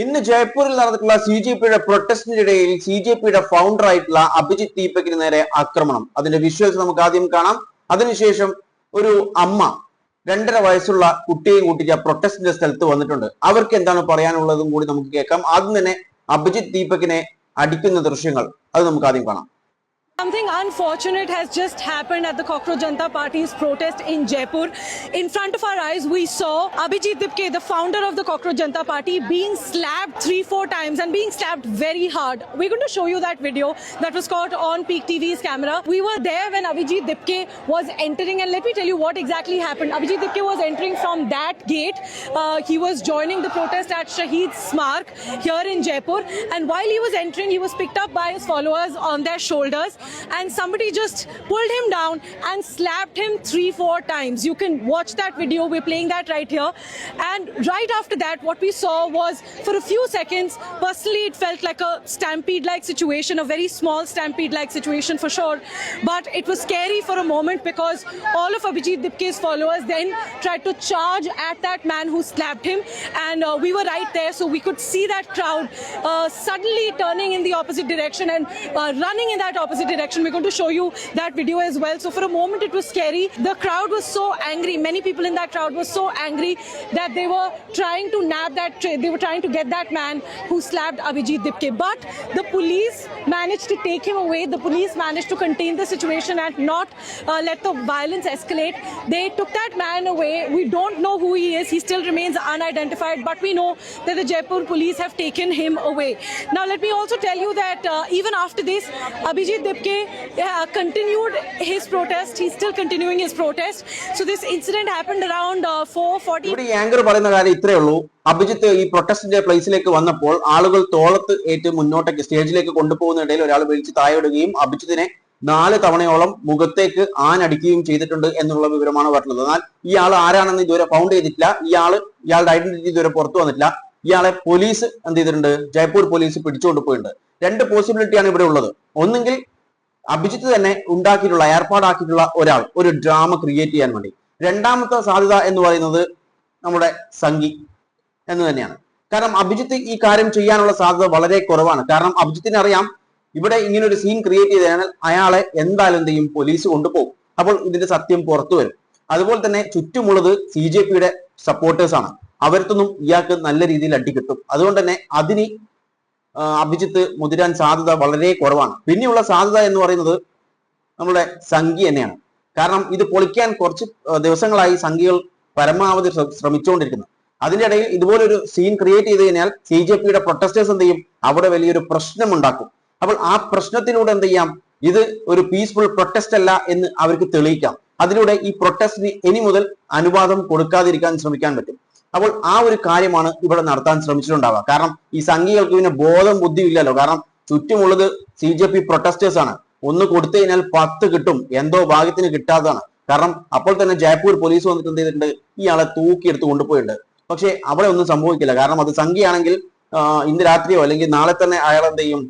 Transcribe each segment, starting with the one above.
ഇന്ന് ജയ്പൂരിൽ നടന്നിട്ടുള്ള CJPയുടെ പ്രൊട്ടസ്റ്റിനിടയിൽ CJPയുടെ ഫൗണ്ടർ ആയിട്ടുള്ള അഭിജിത്ത് ദീപകിന് നേരെ ആക്രമണം. അതിന്റെ വിഷ്വൽസ് നമുക്ക് ആദ്യം കാണാം. അതിനുശേഷം ഒരു അമ്മ 2.5 വയസ്സുള്ള കുട്ടിയെ കൂട്ടിട്ട് പ്രൊട്ടസ്റ്റിന്റെ സ്ഥലത്ത് വന്നിട്ടുണ്ട്. അവർക്ക് എന്താണ് പറയാനുള്ളതും കൂടി നമുക്ക് കേൾക്കാം. ആദ്യം തന്നെ അഭിജിത്ത് ദീപകിനെ അടിക്കുന്ന ദൃശ്യങ്ങൾ അത് നമുക്ക് ആദ്യം കാണാം. Something unfortunate has just happened at the Cockroach Janata Party's protest in Jaipur. In front of our eyes, we saw Abhijit Dipke, the founder of the Cockroach Janata Party, being slapped 3-4 times and being slapped very hard. We're going to show you that video that was caught on Peak TV's camera. We were there when Abhijit Dipke was entering, and let me tell you what exactly happened. Abhijit Dipke was entering from that gate. He was joining the protest at Shahid Smark here in Jaipur, and while he was entering, he was picked up by his followers on their shoulders. And somebody just pulled him down and slapped him 3-4 times. You can watch that video. We're playing that right here. And right after that, what we saw was, for a few seconds, personally it felt like a stampede-like situation, a very small stampede-like situation for sure. But it was scary for a moment because all of Abhijit Dipke's followers then tried to charge at that man who slapped him. And we were right there, so we could see that crowd suddenly turning in the opposite direction and running in that opposite direction. We're going to show you that video as well. So for a moment it was scary. The crowd was so angry. Many people in that crowd were so angry that they were trying to nab they were trying to get that man who slapped Abhijit Dipke. But the police managed to take him away. The police managed to contain the situation and not let the violence escalate. They took that man away. We don't know who he is. He still remains unidentified, but we know that the Jaipur police have taken him away. Now let me also tell you that even after this, Abhijit Dipke continued his protest. He's still continuing his protest. So this incident happened around 4:40. ഇവിടെ ഈ anchor പറയുന്ന കാര്യം ഇത്രയേ ഉള്ളൂ. അഭിജിത്ത് ഈ പ്രൊട്ടസ്റ്റിന്റെ പ്ലേസിലേക്ക് വന്നപ്പോൾ ആളുകൾ തോളത്ത് ഏറ്റ് മുന്നോട്ടേക്ക് സ്റ്റേജിലേക്ക് കൊണ്ടുപോകുന്നതിനിടയിൽ ഒരാൾ വിളിച്ച് താഴെയിടുകയും അഭിജിത്തിനെ 4 തവണയോളം മുഖത്തേക്ക് ആഞ്ഞടിക്കുകയും ചെയ്തിട്ടുണ്ട് എന്നുള്ള വിവരമാണ് പറഞ്ഞത്. എന്നാൽ ഇയാൾ ആരാണെന്ന് ഇതുവരെ ഫൗണ്ട് ചെയ്തിട്ടില്ല. ഇയാളുടെ ഐഡന്റിറ്റി ഇതുവരെ പുറത്തു വന്നിട്ടില്ല. ഇയാളെ പോലീസ് എന്ത് ചെയ്തിട്ടുണ്ട്? ജയ്പൂർ പോലീസ് പിടിച്ചുകൊണ്ട് പോയിട്ടുണ്ട്. 2 പോസിബിലിറ്റിയാണ് ഇവിടെ ഉള്ളത്. ഒന്നെങ്കിൽ അഭിജിത്ത് തന്നെ ഉണ്ടാക്കിയിട്ടുള്ള ഏർപ്പാടാക്കിയിട്ടുള്ള ഒരാൾ ഒരു ഡ്രാമ ക്രിയേറ്റ് ചെയ്യാൻ വേണ്ടി. രണ്ടാമത്തെ സാധ്യത എന്ന് പറയുന്നത് നമ്മുടെ സംഘി എന്ന് തന്നെയാണ്. കാരണം അഭിജിത്ത് ഈ കാര്യം ചെയ്യാനുള്ള സാധ്യത വളരെ കുറവാണ്. കാരണം അഭിജിത്തിന് അറിയാം ഇവിടെ ഇങ്ങനെ ഒരു സീൻ ക്രിയേറ്റ് ചെയ്താൽ അയാളെ എന്തായാലും എന്ത് ചെയ്യും? പോലീസ് കൊണ്ടുപോകും. അപ്പോൾ ഇതിന്റെ സത്യം പുറത്തു വരും. അതുപോലെ തന്നെ ചുറ്റുമുള്ളത് CJPയുടെ സപ്പോർട്ടേഴ്സ് ആണ്. അവർക്കൊന്നും ഇയാൾക്ക് നല്ല രീതിയിൽ അടികിട്ടും. അതുകൊണ്ട് തന്നെ അതിന് അഭിജിത്ത് മുതിരാൻ സാധ്യത വളരെ കുറവാണ്. പിന്നെയുള്ള സാധ്യത എന്ന് പറയുന്നത് നമ്മുടെ സംഘി തന്നെയാണ്. കാരണം ഇത് പൊളിക്കാൻ കുറച്ച് ദിവസങ്ങളായി സംഘികൾ പരമാവധി ശ്രമിച്ചുകൊണ്ടിരിക്കുന്നത്. അതിന്റെ ഇടയിൽ ഇതുപോലൊരു സീൻ ക്രിയേറ്റ് ചെയ്ത് കഴിഞ്ഞാൽ CJPയുടെ പ്രൊട്ടസ്റ്റേഴ്സ് എന്ത് ചെയ്യും? അവിടെ വലിയൊരു പ്രശ്നം ഉണ്ടാക്കും. അപ്പോൾ ആ പ്രശ്നത്തിലൂടെ എന്ത് ചെയ്യാം? ഇത് ഒരു പീസ്ഫുൾ പ്രൊട്ടസ്റ്റ് അല്ല എന്ന് അവർക്ക് തെളിയിക്കാം. അതിലൂടെ ഈ പ്രൊട്ടസ്റ്റിന് ഇനി മുതൽ അനുവാദം കൊടുക്കാതിരിക്കാൻ ശ്രമിക്കാൻ പറ്റും. അപ്പോൾ ആ ഒരു കാര്യമാണ് ഇവിടെ നടത്താൻ ശ്രമിച്ചിട്ടുണ്ടാവുക. കാരണം ഈ സംഘികൾക്ക് പിന്നെ ബോധം ബുദ്ധി ഇല്ലല്ലോ. കാരണം ചുറ്റുമുള്ളത് CJP പ്രൊട്ടസ്റ്റേഴ്സ് ആണ്. ഒന്ന് കൊടുത്തു കഴിഞ്ഞാൽ 10 കിട്ടും. എന്തോ ഭാഗ്യത്തിന് കിട്ടാത്തതാണ്. കാരണം അപ്പോൾ തന്നെ ജയ്പൂർ പോലീസ് വന്നിട്ട് എന്ത് ചെയ്തിട്ടുണ്ട്? ഇയാളെ തൂക്കിയെടുത്ത് കൊണ്ടുപോയിട്ടുണ്ട്. പക്ഷെ അവിടെ ഒന്നും സംഭവിക്കില്ല. കാരണം അത് സംഘിയാണെങ്കിൽ ഇന്ന് രാത്രിയോ അല്ലെങ്കിൽ നാളെ തന്നെ അയാൾ എന്ത് ചെയ്യും?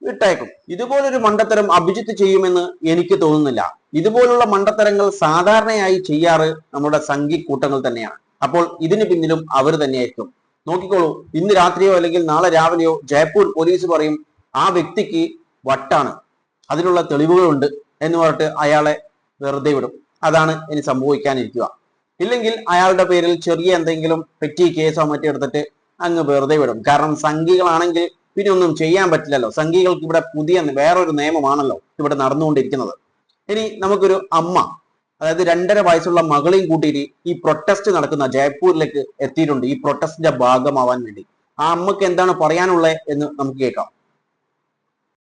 വിട്ടയക്കും. ഇതുപോലൊരു മണ്ടത്തരം അഭിജിത്ത് ചെയ്യുമെന്ന് എനിക്ക് തോന്നുന്നില്ല. ഇതുപോലുള്ള മണ്ടത്തരങ്ങൾ സാധാരണയായി ചെയ്യാറ് നമ്മുടെ സംഘി കൂട്ടങ്ങൾ തന്നെയാണ്. അപ്പോൾ ഇതിന് പിന്നിലും അവർ തന്നെയായിരിക്കും. നോക്കിക്കോളൂ, ഇന്ന് രാത്രിയോ അല്ലെങ്കിൽ നാളെ രാവിലെയോ ജയ്പൂർ പോലീസ് പറയും ആ വ്യക്തിക്ക് വട്ടാണ്, അതിനുള്ള തെളിവുകളുണ്ട് എന്ന് പറഞ്ഞിട്ട് അയാളെ വെറുതെ വിടും. അതാണ് ഇനി സംഭവിക്കാനിരിക്കുക. ഇല്ലെങ്കിൽ അയാളുടെ പേരിൽ ചെറിയ എന്തെങ്കിലും പെറ്റി കേസോ മറ്റോ എടുത്തിട്ട് അങ്ങ് വെറുതെ വിടും. കാരണം സംഘികളാണെങ്കിൽ പിന്നെ ഒന്നും ചെയ്യാൻ പറ്റില്ലല്ലോ. സംഘികൾക്ക് ഇവിടെ പുതിയ വേറൊരു നിയമമാണല്ലോ ഇവിടെ നടന്നുകൊണ്ടിരിക്കുന്നത്. ഇനി നമുക്കൊരു അമ്മ, അതായത് 2.5 വയസ്സുള്ള മകളെയും കൂട്ടിയിട്ട് ഈ പ്രൊട്ടസ്റ്റ് നടക്കുന്ന ജയ്പൂരിലേക്ക് എത്തിയിട്ടുണ്ട് ഈ പ്രൊട്ടസ്റ്റിന്റെ ഭാഗമാവാൻ വേണ്ടി. ആ അമ്മക്ക് എന്താണ് പറയാനുള്ളത് എന്ന് നമുക്ക് കേൾക്കാം.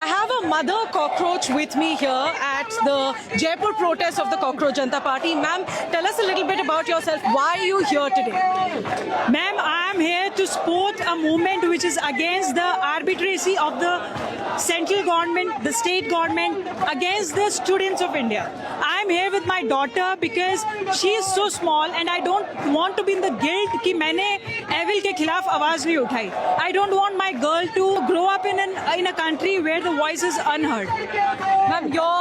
I have a mother cockroach with me here at the Jaipur protest of the Cockroach Janata Party. Ma'am, tell us a little bit about yourself. Why are you here today? Ma'am, I am here to support a movement which is against the arbitrary of the central government, the state government, against the students of India. I am am here with my daughter because she is so small and I don't want to be in the guilt कि मैंने evil के खिलाफ आवाज नहीं उठाई. I don't want my girl to grow up in a country where the voice is unheard. Ma'am, your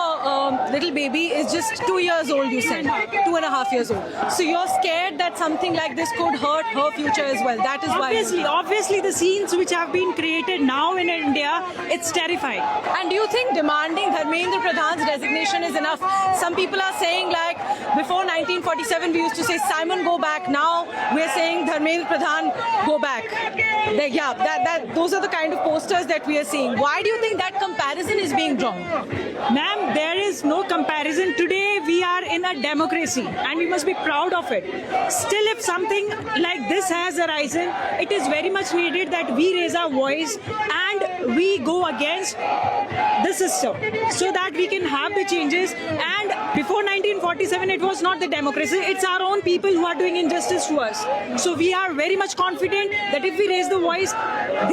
little baby is just 2 years old, you said. 2.5 years old. So you're scared that something like this could hurt her future as well. That is why. Obviously, the scenes which have been created now in India, it's terrifying. And do you think demanding Dharmendra Pradhan's resignation is enough? Some people are saying like before 1947 we used to say Simon go back. Now we're saying Dharmendra Pradhan go back. Those are the kind of posters that we are seeing. Why do you think that comparison is being drawn? Ma'am, there is no comparison. Today we are in a democracy and we must be proud of it. Still, if something like this has arisen, it is very much needed that we raise our voice and we go against the system so that we can have the changes. And before 1947 it was not the democracy, it's our own people who are doing injustice to us. So we are very much confident that if we raise the voice,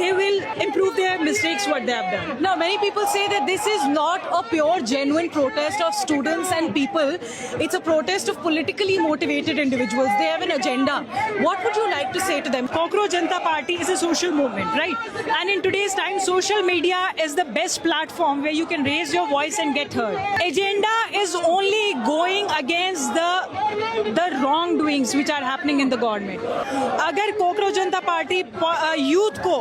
they will improve their mistakes what they have done. Now, many people say that this is not a pure, genuine protest of students and people. It's a protest of politically motivated individuals. They have an agenda. What would you like to say to them? Cockroach Janta Party is a social movement, right? And in today's time, social media is the best platform where you can raise your voice and get heard. Agenda is only going against the wrongdoings which are happening in the government. अगर Cockroach Janta Party youth को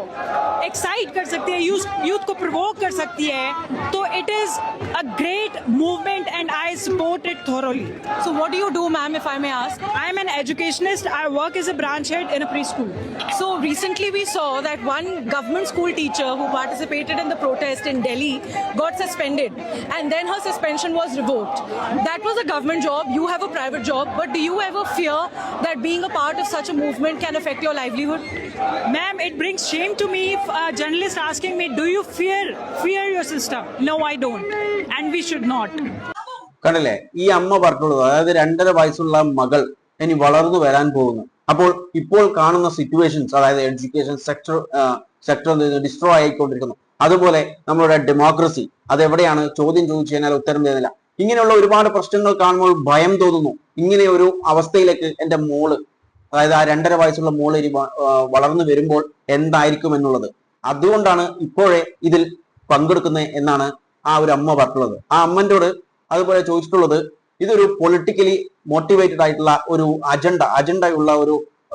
excite कर सकती है, youth को provoke कर सकती है, तो it is a great movement and I support it thoroughly. So what do you do, ma'am, if I may ask? I am an educationist. I work as a branch head in a preschool. So recently we saw that one government school teacher who participated in the protest in Delhi got suspended and then her suspension was revoked. That was a government job, you have a private job, but do you ever fear that being a part of such a movement can affect your livelihood? Ma'am, it brings shame to me if a journalist asking me, do you fear your system? No, I don't. And we should not. കണ്ടില്ലേ ഈ അമ്മ പറഞ്ഞുള്ളത്, അതായത് 2.5 വയസ്സുള്ള മകൾ ഇനി വളർന്നു വരാൻ പോകുന്നു. അപ്പോൾ ഇപ്പോൾ കാണുന്ന സിറ്റുവേഷൻസ്, അതായത് എഡ്യൂക്കേഷൻ സെക്ടർ ഡിസ്ട്രോയ് ആയിക്കൊണ്ടിരിക്കുന്നു. അതുപോലെ നമ്മളുടെ ഡെമോക്രസി അതെവിടെയാണ്, ചോദ്യം ചോദിച്ചു കഴിഞ്ഞാൽ ഉത്തരം തരുന്നില്ല. ഇങ്ങനെയുള്ള ഒരുപാട് പ്രശ്നങ്ങൾ കാണുമ്പോൾ ഭയം തോന്നുന്നു. ഇങ്ങനെ ഒരു അവസ്ഥയിലേക്ക് എന്റെ മോള്, അതായത് ആ 2.5 വയസ്സുള്ള മോള് ഇനി വളർന്നു വരുമ്പോൾ എന്തായിരിക്കും എന്നുള്ളത്. അതുകൊണ്ടാണ് ഇപ്പോഴേ ഇതിൽ പങ്കെടുക്കുന്നത് എന്നാണ് ആ ഒരു അമ്മ പറഞ്ഞുള്ളത്. ആ അമ്മൻ്റോട് അതുപോലെ ചോദിച്ചിട്ടുള്ളത്, ഇതൊരു പൊളിറ്റിക്കലി മോട്ടിവേറ്റഡ് ആയിട്ടുള്ള ഒരു അജണ്ടയുള്ള ഒരു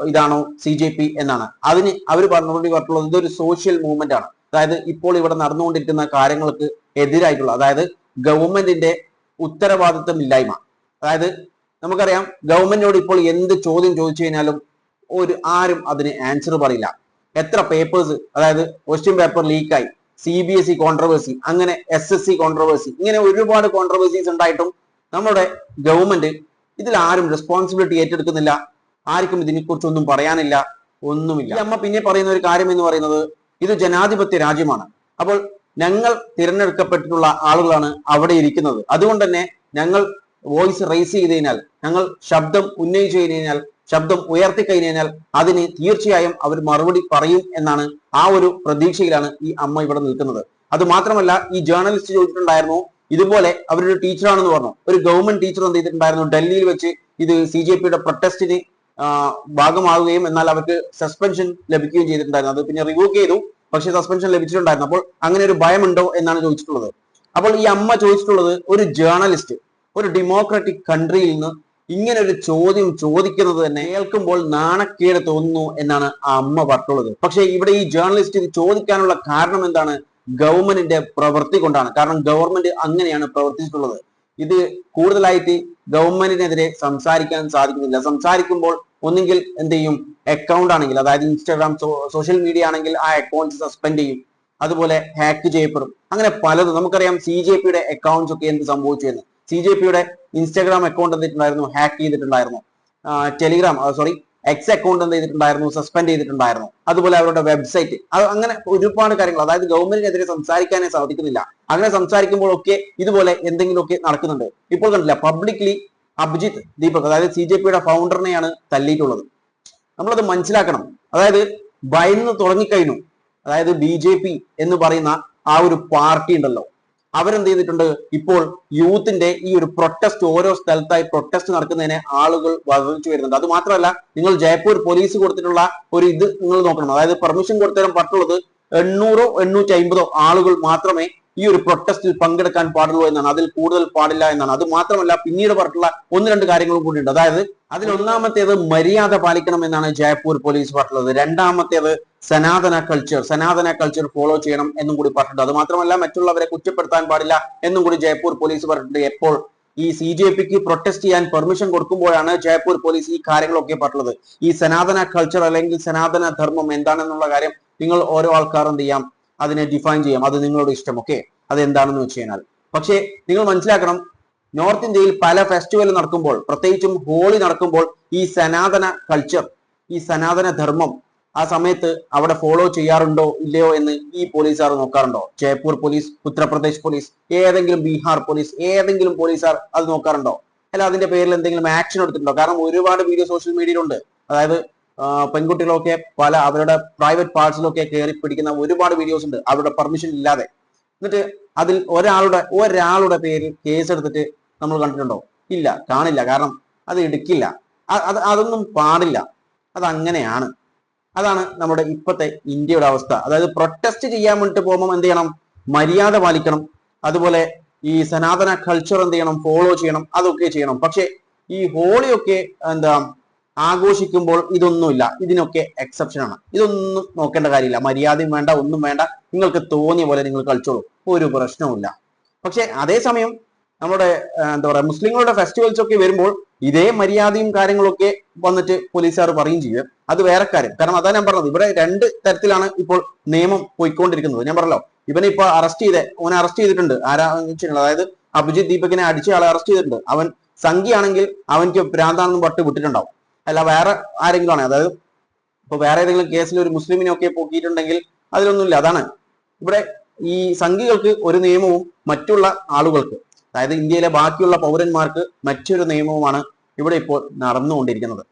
ഇതാണോ CJP എന്നാണ്. അതിന് അവർ പറഞ്ഞിട്ടുള്ളത് ഇതൊരു സോഷ്യൽ മൂവ്മെന്റ് ആണ്. അതായത് ഇപ്പോൾ ഇവിടെ നടന്നുകൊണ്ടിരിക്കുന്ന കാര്യങ്ങൾക്ക് എതിരായിട്ടുള്ള, അതായത് ഗവൺമെന്റിന്റെ ഉത്തരവാദിത്തമില്ലായ്മ. അതായത് നമുക്കറിയാം ഗവൺമെന്റിനോട് ഇപ്പോൾ എന്ത് ചോദ്യം ചോദിച്ചു കഴിഞ്ഞാലും ആരും അതിന് ആൻസർ പറയില്ല. എത്ര പേപ്പേഴ്സ്, അതായത് ക്വസ്റ്റ്യൻ പേപ്പർ ലീക്കായി, CBSE കോൺട്രവേഴ്സി, അങ്ങനെ SSC കോൺട്രവേഴ്സി, ഇങ്ങനെ ഒരുപാട് കോൺട്രവേഴ്സീസ് ഉണ്ടായിട്ടും നമ്മുടെ ഗവൺമെന്റ് ഇതിൽ ആരും റെസ്പോൺസിബിലിറ്റി ഏറ്റെടുക്കുന്നില്ല. ആർക്കും ഇതിനെക്കുറിച്ചൊന്നും പറയാനില്ല, ഒന്നുമില്ല. ഈ അമ്മ പിന്നെ പറയുന്ന ഒരു കാര്യം എന്ന് പറയുന്നത്, ഇത് ജനാധിപത്യ രാജ്യമാണ്. അപ്പോൾ ഞങ്ങൾ തിരഞ്ഞെടുക്കപ്പെട്ടിട്ടുള്ള ആളുകളാണ് അവിടെ ഇരിക്കുന്നത്. അതുകൊണ്ട് തന്നെ ഞങ്ങൾ വോയിസ് റേസ് ചെയ്ത് കഴിഞ്ഞാൽ, ഞങ്ങൾ ശബ്ദം ഉന്നയിച്ചു കഴിഞ്ഞാൽ, ശബ്ദം ഉയർത്തി കഴിഞ്ഞാൽ അതിന് തീർച്ചയായും അവർ മറുപടി പറയും എന്നാണ് ആ ഒരു പ്രതീക്ഷയിലാണ് ഈ അമ്മ ഇവിടെ നിൽക്കുന്നത്. അത് മാത്രമല്ല, ഈ ജേർണലിസ്റ്റ് ചോദിച്ചിട്ടുണ്ടായിരുന്നു, ഇതുപോലെ അവരൊരു ടീച്ചറാണെന്ന് പറഞ്ഞു. ഒരു ഗവൺമെന്റ് ടീച്ചർ എന്ത് ചെയ്തിട്ടുണ്ടായിരുന്നു, ഡൽഹിയിൽ വെച്ച് ഇത് CJPയുടെ പ്രൊട്ടസ്റ്റിന് ഭാഗമാവുകയും എന്നാൽ അവർക്ക് സസ്പെൻഷൻ ലഭിക്കുകയും ചെയ്തിട്ടുണ്ടായിരുന്നു. അത് പിന്നെ റിവോക്ക് ചെയ്തു, പക്ഷെ സസ്പെൻഷൻ ലഭിച്ചിട്ടുണ്ടായിരുന്നു. അപ്പോൾ അങ്ങനെ ഒരു ഭയമുണ്ടോ എന്നാണ് ചോദിച്ചിട്ടുള്ളത്. അപ്പോൾ ഈ അമ്മ ചോദിച്ചിട്ടുള്ളത്, ഒരു ജേർണലിസ്റ്റ് ഒരു ഡെമോക്രാറ്റിക് കൺട്രിയിൽ നിന്ന് ഇങ്ങനെ ഒരു ചോദ്യം ചോദിക്കുന്നത് തന്നെ കേൾക്കുമ്പോൾ നാണക്കേട് തോന്നുന്നു എന്നാണ് ആ അമ്മ പറഞ്ഞുള്ളത്. പക്ഷെ ഇവിടെ ഈ ജേർണലിസ്റ്റ് ഇത് ചോദിക്കാനുള്ള കാരണം എന്താണ്? ഗവൺമെന്റിന്റെ പ്രവൃത്തി കൊണ്ടാണ്. കാരണം ഗവൺമെന്റ് അങ്ങനെയാണ് പ്രവർത്തിച്ചിട്ടുള്ളത്. ഇത് കൂടുതലായിട്ട് ഗവൺമെന്റിനെതിരെ സംസാരിക്കാൻ സാധിക്കുന്നില്ല. സംസാരിക്കുമ്പോൾ ഒന്നുകിൽ എന്ത് ചെയ്യും, അക്കൗണ്ട് ആണെങ്കിൽ, അതായത് ഇൻസ്റ്റാഗ്രാം സോഷ്യൽ മീഡിയ ആണെങ്കിൽ ആ അക്കൗണ്ട് സസ്പെൻഡ് ചെയ്യും, അതുപോലെ ഹാക്ക് ചെയ്യപ്പെടും, അങ്ങനെ പലതും. നമുക്കറിയാം CJPയുടെ അക്കൗണ്ട്സ് ഒക്കെ എന്ത് സംഭവിച്ചു എന്ന്. CJPയുടെ ഇൻസ്റ്റാഗ്രാം അക്കൗണ്ട് എന്തിട്ടുണ്ടായിരുന്നു, ഹാക്ക് ചെയ്തിട്ടുണ്ടായിരുന്നു. എക്സ് അക്കൗണ്ട് എന്ത് ചെയ്തിട്ടുണ്ടായിരുന്നു, സസ്പെൻഡ് ചെയ്തിട്ടുണ്ടായിരുന്നു. അതുപോലെ അവരുടെ വെബ്സൈറ്റ്, അങ്ങനെ ഒരുപാട് കാര്യങ്ങൾ. അതായത് ഗവൺമെന്റിനെതിരെ സംസാരിക്കാനേ സാധിക്കുന്നില്ല. അങ്ങനെ സംസാരിക്കുമ്പോഴൊക്കെ ഇതുപോലെ എന്തെങ്കിലുമൊക്കെ നടക്കുന്നുണ്ട്. ഇപ്പോൾ കണ്ടില്ല, പബ്ലിക്ലി അഭിജിത്ത് ദീപക്, അതായത് CJPയുടെ ഫൗണ്ടറിനെയാണ് തല്ലിയിട്ടുള്ളത്. നമ്മളത് മനസ്സിലാക്കണം. അതായത് ഭയന്ന് തുടങ്ങിക്കഴിഞ്ഞു. അതായത് BJP എന്ന് പറയുന്ന ആ ഒരു പാർട്ടി ഉണ്ടല്ലോ, അവരെന്ത് ചെയ്തിട്ടുണ്ട്, ഇപ്പോൾ യൂത്തിന്റെ ഈ ഒരു പ്രൊട്ടസ്റ്റ് ഓരോ സ്ഥലത്തായി പ്രൊട്ടസ്റ്റ് നടക്കുന്നതിനെ ആളുകൾ വർദ്ധിച്ചു വരുന്നുണ്ട്. അത് മാത്രമല്ല, നിങ്ങൾ ജയ്പൂർ പോലീസ് കൊടുത്തിട്ടുള്ള ഒരു ഇത് നിങ്ങൾ നോക്കണം. അതായത് പെർമിഷൻ കൊടുത്തരം പറ്റുള്ളത് 800 850 ആളുകൾ മാത്രമേ ഈ ഒരു പ്രൊട്ടസ്റ്റിൽ പങ്കെടുക്കാൻ പാടുള്ളൂ എന്നാണ്. അതിൽ കൂടുതൽ പാടില്ല എന്നാണ്. അത് മാത്രമല്ല, പിന്നീട് പറഞ്ഞിട്ടുള്ള 1-2 കാര്യങ്ങളും കൂടി ഉണ്ട്. അതായത് അതിൽ ഒന്നാമത്തേത് മര്യാദ പാലിക്കണം എന്നാണ് ജയ്പൂർ പോലീസ് പറഞ്ഞിട്ടുള്ളത്. രണ്ടാമത്തേത് സനാതന കൾച്ചർ ഫോളോ ചെയ്യണം എന്നും കൂടി പറഞ്ഞിട്ടുണ്ട്. അത് മാത്രമല്ല, മറ്റുള്ളവരെ കുറ്റപ്പെടുത്താൻ പാടില്ല എന്നും കൂടി ജയ്പൂർ പോലീസ് പറഞ്ഞിട്ടുണ്ട്. എപ്പോൾ ഈ CJPക്ക് പ്രൊട്ടസ്റ്റ് ചെയ്യാൻ പെർമിഷൻ കൊടുക്കുമ്പോഴാണ് ജയ്പൂർ പോലീസ് ഈ കാര്യങ്ങളൊക്കെ പറഞ്ഞിട്ടുള്ളത്. ഈ സനാതന കൾച്ചർ അല്ലെങ്കിൽ സനാതന ധർമ്മം എന്താണെന്നുള്ള കാര്യം നിങ്ങൾ ഓരോ ആൾക്കാർ എന്ത് ചെയ്യാം, അതിനെ ഡിഫൈൻ ചെയ്യാം. അത് നിങ്ങളുടെ ഇഷ്ടം. ഓക്കെ, അത് എന്താണെന്ന് വെച്ച് കഴിഞ്ഞാൽ, പക്ഷേ നിങ്ങൾ മനസ്സിലാക്കണം, നോർത്ത് ഇന്ത്യയിൽ പല ഫെസ്റ്റിവൽ നടക്കുമ്പോൾ, പ്രത്യേകിച്ചും ഹോളി നടക്കുമ്പോൾ, ഈ സനാതന കൾച്ചർ, ഈ സനാതന ധർമ്മം ആ സമയത്ത് അവിടെ ഫോളോ ചെയ്യാറുണ്ടോ ഇല്ലയോ എന്ന് ഈ പോലീസുകാർ നോക്കാറുണ്ടോ? ജയ്പൂർ പോലീസ്, ഉത്തർപ്രദേശ് പോലീസ്, ഏതെങ്കിലും ബീഹാർ പോലീസ്, ഏതെങ്കിലും പോലീസുകാർ അത് നോക്കാറുണ്ടോ? അല്ല അതിന്റെ പേരിൽ എന്തെങ്കിലും ആക്ഷൻ എടുത്തിട്ടുണ്ടോ? കാരണം ഒരുപാട് വീഡിയോ സോഷ്യൽ മീഡിയയിലുണ്ട്. അതായത് പെൺകുട്ടികളൊക്കെ പല അവരുടെ പ്രൈവറ്റ് പാർട്സിലൊക്കെ കയറി പിടിക്കുന്ന ഒരുപാട് വീഡിയോസ് ഉണ്ട് അവരുടെ പെർമിഷൻ ഇല്ലാതെ. എന്നിട്ട് അതിൽ ഒരാളുടെ പേരിൽ കേസ് എടുത്തിട്ട് നമ്മൾ കണ്ടിട്ടുണ്ടോ? ഇല്ല, കാണില്ല. കാരണം അത് എടുക്കില്ല. അതൊന്നും പാടില്ല. അതങ്ങനെയാണ്. അതാണ് നമ്മുടെ ഇപ്പോഴത്തെ ഇന്ത്യയുടെ അവസ്ഥ. അതായത് പ്രൊട്ടസ്റ്റ് ചെയ്യാൻ വേണ്ടിട്ട് പോകുമ്പോൾ എന്ത് ചെയ്യണം? മര്യാദ പാലിക്കണം. അതുപോലെ ഈ സനാതന കൾച്ചർ എന്ത് ചെയ്യണം? ഫോളോ ചെയ്യണം. അതൊക്കെ ചെയ്യണം. പക്ഷെ ഈ ഹോളിയൊക്കെ ആഘോഷിക്കുമ്പോൾ ഇതൊന്നുമില്ല. ഇതിനൊക്കെ എക്സെപ്ഷൻ ആണ്. ഇതൊന്നും നോക്കേണ്ട കാര്യമില്ല. മര്യാദയും വേണ്ട, ഒന്നും വേണ്ട. നിങ്ങൾക്ക് തോന്നിയ പോലെ നിങ്ങൾ കളിച്ചോളൂ, ഒരു പ്രശ്നവുമില്ല. പക്ഷെ അതേസമയം നമ്മുടെ മുസ്ലിങ്ങളുടെ ഫെസ്റ്റിവൽസ് ഒക്കെ വരുമ്പോൾ ഇതേ മര്യാദയും കാര്യങ്ങളൊക്കെ വന്നിട്ട് പോലീസുകാർ പറയും ചെയ്യും. അത് വേറെ കാര്യം. കാരണം അതാ ഞാൻ പറഞ്ഞത്, ഇവിടെ 2 തരത്തിലാണ് ഇപ്പോൾ നിയമം പോയിക്കൊണ്ടിരിക്കുന്നത്. ഞാൻ പറഞ്ഞല്ലോ, ഇവനെ ഇപ്പൊ ഓനെ അറസ്റ്റ് ചെയ്തിട്ടുണ്ട്. അതായത് അഭിജിത്ത് ദീപകിനെ അടിച്ച ആളെ അറസ്റ്റ് ചെയ്തിട്ടുണ്ട്. അവൻ സംഖ്യയാണെങ്കിൽ അവൻക്ക് ഭ്രാന്താണെന്ന് പട്ട് വിട്ടിട്ടുണ്ടാവും. അല്ല വേറെ ആരെങ്കിലും ആണ്. അതായത് ഇപ്പൊ വേറെ ഏതെങ്കിലും കേസിൽ ഒരു മുസ്ലിമിനെ ഒക്കെ പൊക്കിയിട്ടുണ്ടെങ്കിൽ അതിലൊന്നുമില്ല. അതാണ് ഇവിടെ ഈ സംഘികൾക്ക് ഒരു നിയമവും മറ്റുള്ള ആളുകൾക്ക്, അതായത് ഇന്ത്യയിലെ ബാക്കിയുള്ള പൗരന്മാർക്ക് മറ്റൊരു നിയമവുമാണ് ഇവിടെ ഇപ്പോൾ നടന്നുകൊണ്ടിരിക്കുന്നത്.